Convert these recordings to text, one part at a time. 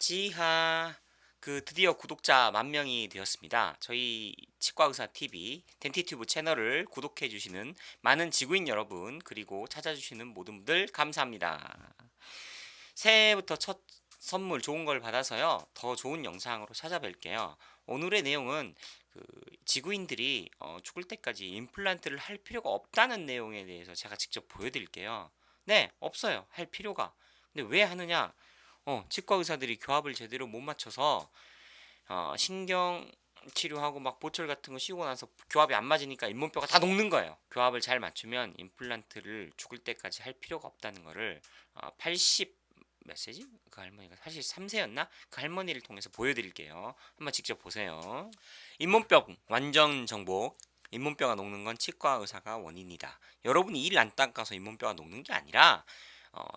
지하 드디어 구독자 10,000명이 되었습니다. 저희 치과의사 TV 덴티튜브 채널을 구독해 주시는 많은 지구인 여러분 그리고 찾아주시는 모든 분들 감사합니다. 새해부터 첫 선물 좋은 걸 받아서요. 더 좋은 영상으로 찾아뵐게요. 오늘의 내용은 지구인들이 죽을 때까지 임플란트를 할 필요가 없다는 내용에 대해서 제가 직접 보여드릴게요. 네, 없어요. 할 필요가. 근데 왜 하느냐? 치과 의사들이 교합을 제대로 못 맞춰서 신경 치료하고 막 보철 같은 거 씌우고 나서 교합이 안 맞으니까 잇몸뼈가 다 녹는 거예요. 교합을 잘 맞추면 임플란트를 죽을 때까지 할 필요가 없다는 거를 80 몇 세지? 그 할머니가 83세였나? 그 할머니를 통해서 보여드릴게요. 한번 직접 보세요. 잇몸뼈 완전 정복. 잇몸뼈가 녹는 건 치과 의사가 원인이다. 여러분이 일 안 닦아서 잇몸뼈가 녹는 게 아니라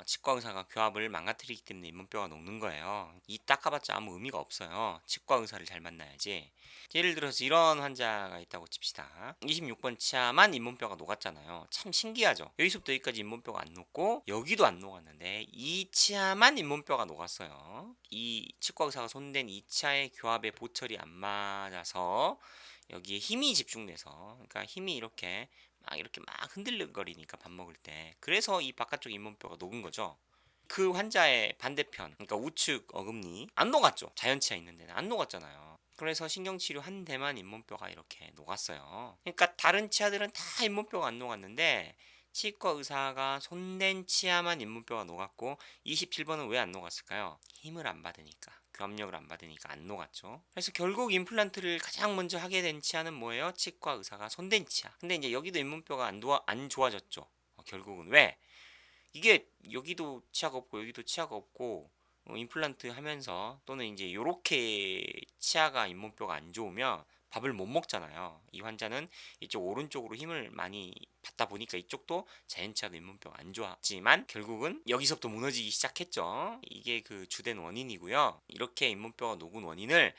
치과 의사가 교합을 망가뜨리기 때문에 잇몸뼈가 녹는 거예요. 이 닦아봤자 아무 의미가 없어요. 치과 의사를 잘 만나야지. 예를 들어서 이런 환자가 있다고 칩시다. 26번 치아만 잇몸뼈가 녹았잖아요. 참 신기하죠. 여기서부터 여기까지 잇몸뼈가 안 녹고 여기도 안 녹았는데 이 치아만 잇몸뼈가 녹았어요. 이 치과 의사가 손댄 이 치아의 교합에 보철이 안 맞아서 여기에 힘이 집중돼서, 그러니까 힘이 이렇게 막 흔들거리니까 밥 먹을 때, 그래서 이 바깥쪽 잇몸뼈가 녹은 거죠. 그 환자의 반대편, 그러니까 우측 어금니 안 녹았죠. 자연치아 있는 데는 안 녹았잖아요. 그래서 신경치료 한 대만 잇몸뼈가 이렇게 녹았어요. 그러니까 다른 치아들은 다 잇몸뼈가 안 녹았는데 치과 의사가 손댄 치아만 잇몸뼈가 녹았고 27번은 왜 안 녹았을까요? 힘을 안 받으니까, 교합력을 안 받으니까 안 녹았죠. 그래서 결국 임플란트를 가장 먼저 하게 된 치아는 뭐예요? 치과 의사가 손댄 치아. 근데 이제 여기도 잇몸뼈가 안 좋아졌죠. 결국은 왜? 이게 여기도 치아가 없고 여기도 치아가 없고 임플란트 하면서, 또는 이제 요렇게 치아가 잇몸뼈가 안 좋으면 밥을 못 먹잖아요. 이 환자는 이쪽 오른쪽으로 힘을 많이 받다 보니까 이쪽도 자연치아도 잇몸뼈가 안 좋았지만 결국은 여기서부터 무너지기 시작했죠. 이게 그 주된 원인이고요. 이렇게 잇몸뼈가 녹은 원인을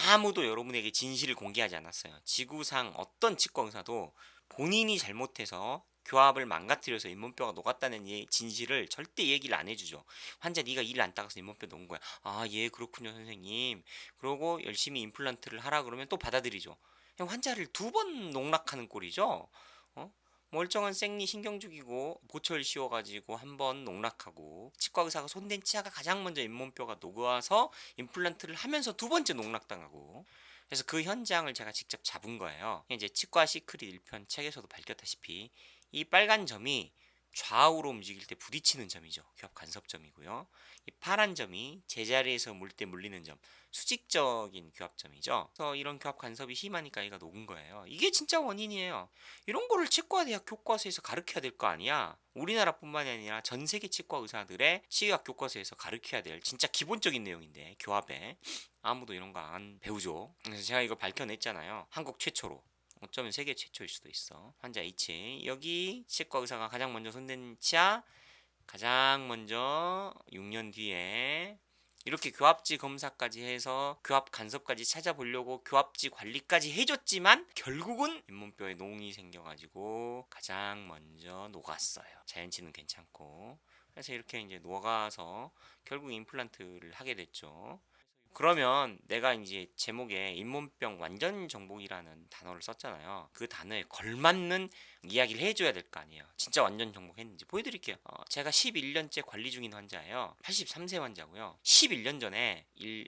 아무도 여러분에게 진실을 공개하지 않았어요. 지구상 어떤 치과 의사도 본인이 잘못해서 교합을 망가뜨려서 잇몸뼈가 녹았다는 진실을 절대 얘기를 안 해주죠. 환자 네가 일 안 닦아서 잇몸뼈 녹은 거야. 아, 예, 그렇군요, 선생님. 그러고 열심히 임플란트를 하라 그러면 또 받아들이죠. 환자를 두 번 농락하는 꼴이죠. 어? 멀쩡한 생리 신경 죽이고 보철 씌워가지고 한 번 농락하고, 치과 의사가 손댄 치아가 가장 먼저 잇몸뼈가 녹아서 임플란트를 하면서 두 번째 농락당하고. 그래서 그 현장을 제가 직접 잡은 거예요. 이제 치과 시크릿 1편 책에서도 밝혔다시피 이 빨간 점이 좌우로 움직일 때 부딪히는 점이죠. 교합 간섭점이고요. 이 파란 점이 제자리에서 물 때 물리는 점, 수직적인 교합점이죠. 그래서 이런 교합 간섭이 심하니까 얘가 녹은 거예요. 이게 진짜 원인이에요. 이런 거를 치과대학 교과서에서 가르쳐야 될 거 아니야. 우리나라뿐만이 아니라 전 세계 치과 의사들의 치의학 교과서에서 가르쳐야 될 진짜 기본적인 내용인데, 교합에 아무도 이런 거 안 배우죠. 그래서 제가 이거 밝혀냈잖아요. 한국 최초로. 어쩌면 세계 최초일 수도 있어. 환자 H, 여기 치과 의사가 가장 먼저 손댄 치아, 가장 먼저 6년 뒤에 이렇게 교합지 검사까지 해서 교합 간섭까지 찾아보려고 교합지 관리까지 해줬지만 결국은 잇몸뼈에 농이 생겨가지고 가장 먼저 녹았어요. 자연치는 괜찮고. 그래서 이렇게 이제 녹아서 결국 임플란트를 하게 됐죠. 그러면 내가 이제 제목에 잇몸병 완전 정복이라는 단어를 썼잖아요. 그 단어에 걸맞는 이야기를 해줘야 될 거 아니에요. 진짜 완전 정복했는지 보여드릴게요. 제가 11년째 관리 중인 환자예요. 83세 환자고요. 11년 전에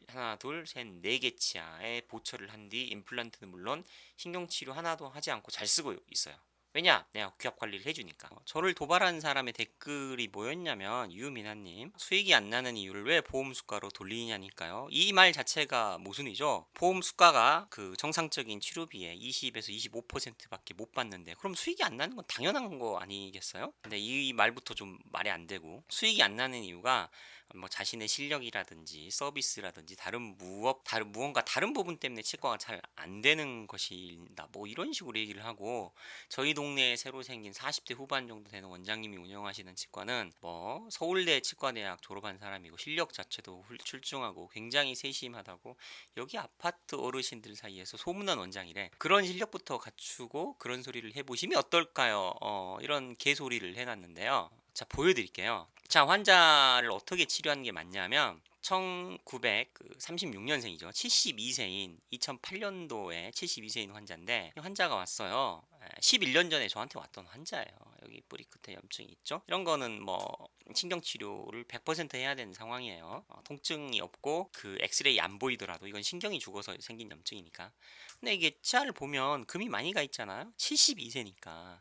하나, 둘, 셋, 네 개 치아에 보철을 한 뒤 임플란트는 물론 신경치료 하나도 하지 않고 잘 쓰고 있어요. 왜냐? 내가 귀합 관리를 해주니까. 저를 도발하는 사람의 댓글이 뭐였냐면, 유미나님, 수익이 안 나는 이유를 왜 보험 수가로 돌리냐니까요. 이 말 자체가 모순이죠. 보험 수가가 그 정상적인 치료비의 20에서 25%밖에 못 받는데 그럼 수익이 안 나는 건 당연한 거 아니겠어요? 근데 이 말부터 좀 말이 안 되고, 수익이 안 나는 이유가 뭐 자신의 실력이라든지 서비스라든지 무언가 다른 부분 때문에 치과가 잘 안 되는 것이다, 뭐 이런 식으로 얘기를 하고, 저희 동네에 새로 생긴 40대 후반 정도 되는 원장님이 운영하시는 치과는 뭐 서울대 치과대학 졸업한 사람이고 실력 자체도 출중하고 굉장히 세심하다고 여기 아파트 어르신들 사이에서 소문난 원장이래. 그런 실력부터 갖추고 그런 소리를 해보시면 어떨까요? 이런 개소리를 해놨는데요. 자, 보여드릴게요. 자, 환자를 어떻게 치료하는 게 맞냐면, 1936년생이죠. 72세인 2008년도에 72세인 환자인데 이 환자가 왔어요. 11년 전에 저한테 왔던 환자예요. 여기 뿌리 끝에 염증이 있죠. 이런 거는 뭐 신경치료를 100% 해야 되는 상황이에요. 통증이 없고 그 엑스레이 안 보이더라도 이건 신경이 죽어서 생긴 염증이니까. 근데 이게 치아를 보면 금이 많이 가 있잖아요. 72세니까.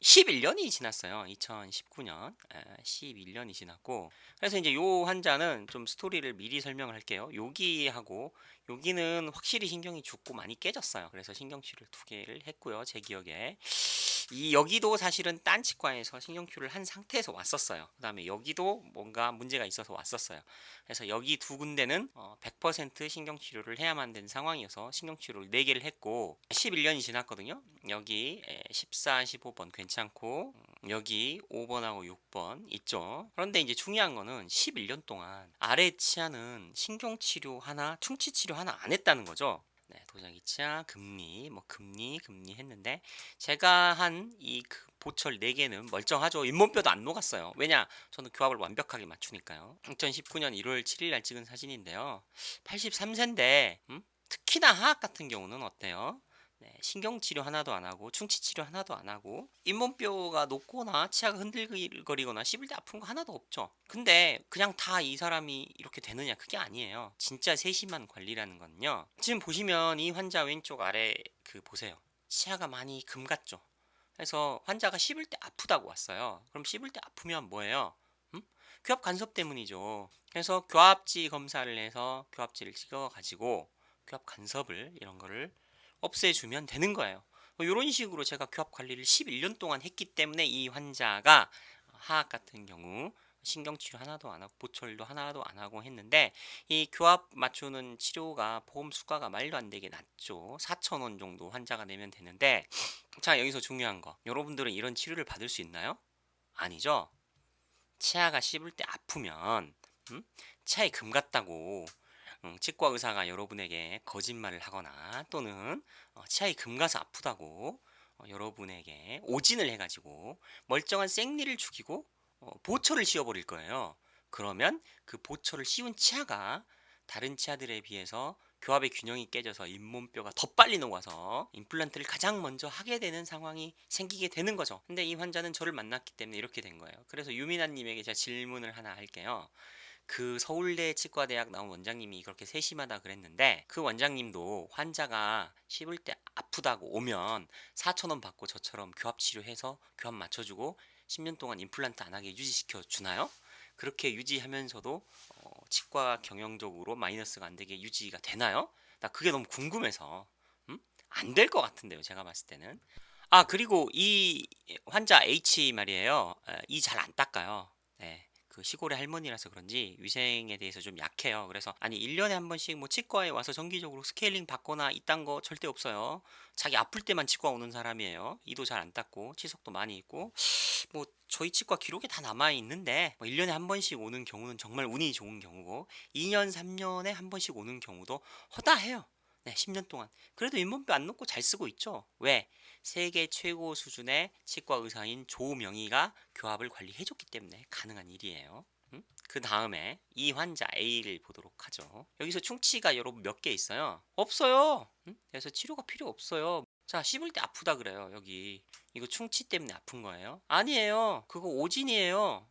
11년이 지났어요. 2019년. 11년이 지났고. 그래서 이제 요 환자는 좀 스토리를 미리 설명을 할게요. 여기하고 여기는 확실히 신경이 죽고 많이 깨졌어요. 그래서 신경치료를 2개를 했고요. 제 기억에. 이 여기도 사실은 딴 치과에서 신경치료를 한 상태에서 왔었어요. 그다음에 여기도 뭔가 문제가 있어서 왔었어요. 그래서 여기 2군데는 100% 신경치료를 해야만 되는 상황이어서 신경치료를 4개를 했고 11년이 지났거든요. 여기 14, 15번 괜찮고 여기 5번하고 6번 있죠. 그런데 이제 중요한 거는 11년 동안 아래 치아는 신경치료 하나, 충치치료 하나 안 했다는 거죠. 네, 도자기 치아, 금리, 뭐 금리 했는데 제가 한 이 보철 4개는 멀쩡하죠. 잇몸뼈도 안 녹았어요. 왜냐? 저는 교합을 완벽하게 맞추니까요. 2019년 1월 7일 날 찍은 사진인데요. 83세인데 특히나 하악 같은 경우는 어때요? 네, 신경치료 하나도 안 하고 충치치료 하나도 안 하고 잇몸뼈가 녹거나 치아가 흔들거리거나 씹을 때 아픈 거 하나도 없죠. 근데 그냥 다 이 사람이 이렇게 되느냐 그게 아니에요. 진짜 세심한 관리라는 건요. 지금 보시면 이 환자 왼쪽 아래 보세요. 치아가 많이 금 같죠. 그래서 환자가 씹을 때 아프다고 왔어요. 그럼 씹을 때 아프면 뭐예요? 교합 간섭 때문이죠. 그래서 교합지 검사를 해서 교합지를 찍어 가지고 교합 간섭을 이런 거를 없애주면 되는 거예요. 이런 식으로 제가 교합 관리를 11년 동안 했기 때문에 이 환자가 하악 같은 경우 신경치료 하나도 안 하고 보철도 하나도 안 하고 했는데 이 교합 맞추는 치료가 보험 수가가 말도 안 되게 낮죠. 4,000원 정도 환자가 내면 되는데 자 여기서 중요한 거 여러분들은 이런 치료를 받을 수 있나요? 아니죠. 치아가 씹을 때 아프면 치아에 금 같다고 치과 의사가 여러분에게 거짓말을 하거나 또는 치아에 금 가서 아프다고 여러분에게 오진을 해가지고 멀쩡한 생리를 죽이고 보초를 씌워버릴 거예요. 그러면 그 보초를 씌운 치아가 다른 치아들에 비해서 교합의 균형이 깨져서 잇몸뼈가 더 빨리 녹아서 임플란트를 가장 먼저 하게 되는 상황이 생기게 되는 거죠. 근데 이 환자는 저를 만났기 때문에 이렇게 된 거예요. 그래서 유민아님에게 제가 질문을 하나 할게요. 그 서울대 치과대학 나온 원장님이 그렇게 세심하다 그랬는데 그 원장님도 환자가 씹을 때 아프다고 오면 4,000원 받고 저처럼 교합 치료해서 교합 맞춰주고 10년 동안 임플란트 안 하게 유지시켜 주나요? 그렇게 유지하면서도 치과 경영적으로 마이너스가 안 되게 유지가 되나요? 나 그게 너무 궁금해서 안 될 것 같은데요 제가 봤을 때는. 아 그리고 이 환자 H 말이에요. 이 잘 안 닦아요. 네. 그 시골의 할머니라서 그런지 위생에 대해서 좀 약해요. 그래서 아니 1년에 한 번씩 뭐 치과에 와서 정기적으로 스케일링 받거나 이딴 거 절대 없어요. 자기 아플 때만 치과 오는 사람이에요. 이도 잘 안 닦고 치석도 많이 있고 뭐 저희 치과 기록에 다 남아 있는데 뭐 1년에 한 번씩 오는 경우는 정말 운이 좋은 경우고 2년 3년에 한 번씩 오는 경우도 허다해요. 네, 10년 동안. 그래도 잇몸뼈 안 놓고 잘 쓰고 있죠. 왜? 세계 최고 수준의 치과 의사인 조명희가 교합을 관리해줬기 때문에 가능한 일이에요. 그 다음에 이 환자 A를 보도록 하죠. 여기서 충치가 여러분 몇 개 있어요? 없어요. 그래서 치료가 필요 없어요. 자, 씹을 때 아프다 그래요. 여기 이거 충치 때문에 아픈 거예요? 아니에요. 그거 오진이에요.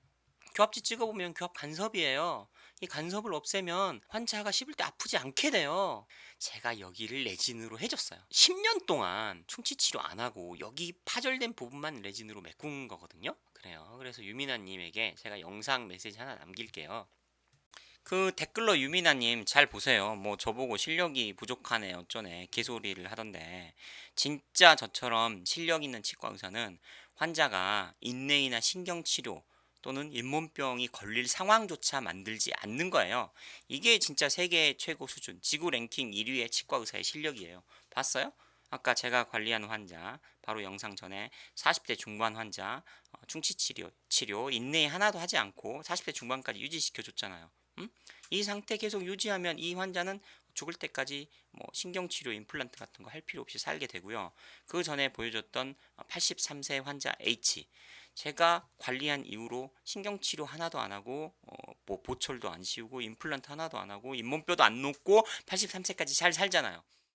교합지 찍어보면 교합 간섭이에요. 이 간섭을 없애면 환자가 씹을 때 아프지 않게 돼요. 제가 여기를 레진으로 해줬어요. 10년 동안 충치 치료 안 하고 여기 파절된 부분만 레진으로 메꾼 거거든요. 그래요. 그래서 유민아님에게 제가 영상 메시지 하나 남길게요. 그 댓글로 유민아님 잘 보세요. 뭐 저보고 실력이 부족하네 어쩌네 개소리를 하던데 진짜 저처럼 실력 있는 치과 의사는 환자가 인내이나 신경치료 또는 잇몸병이 걸릴 상황조차 만들지 않는 거예요. 이게 진짜 세계 최고 수준 지구 랭킹 1위의 치과 의사의 실력이에요. 봤어요? 아까 제가 관리하는 환자 바로 영상 전에 40대 중반 환자 충치 치료 인내 하나도 하지 않고 40대 중반까지 유지시켜 줬잖아요. 이 상태 계속 유지하면 이 환자는 죽을 때까지 뭐 신경치료 임플란트 같은 거 할 필요 없이 살게 되고요. 그 전에 보여줬던 83세 환자 H 제가 관리한 이후로 신경치료 하나도 안 하고 뭐 보철도 안 씌우고 임플란트 하나도 안 하고 잇몸뼈도 안 놓고 83세까지 잘 살잖아요.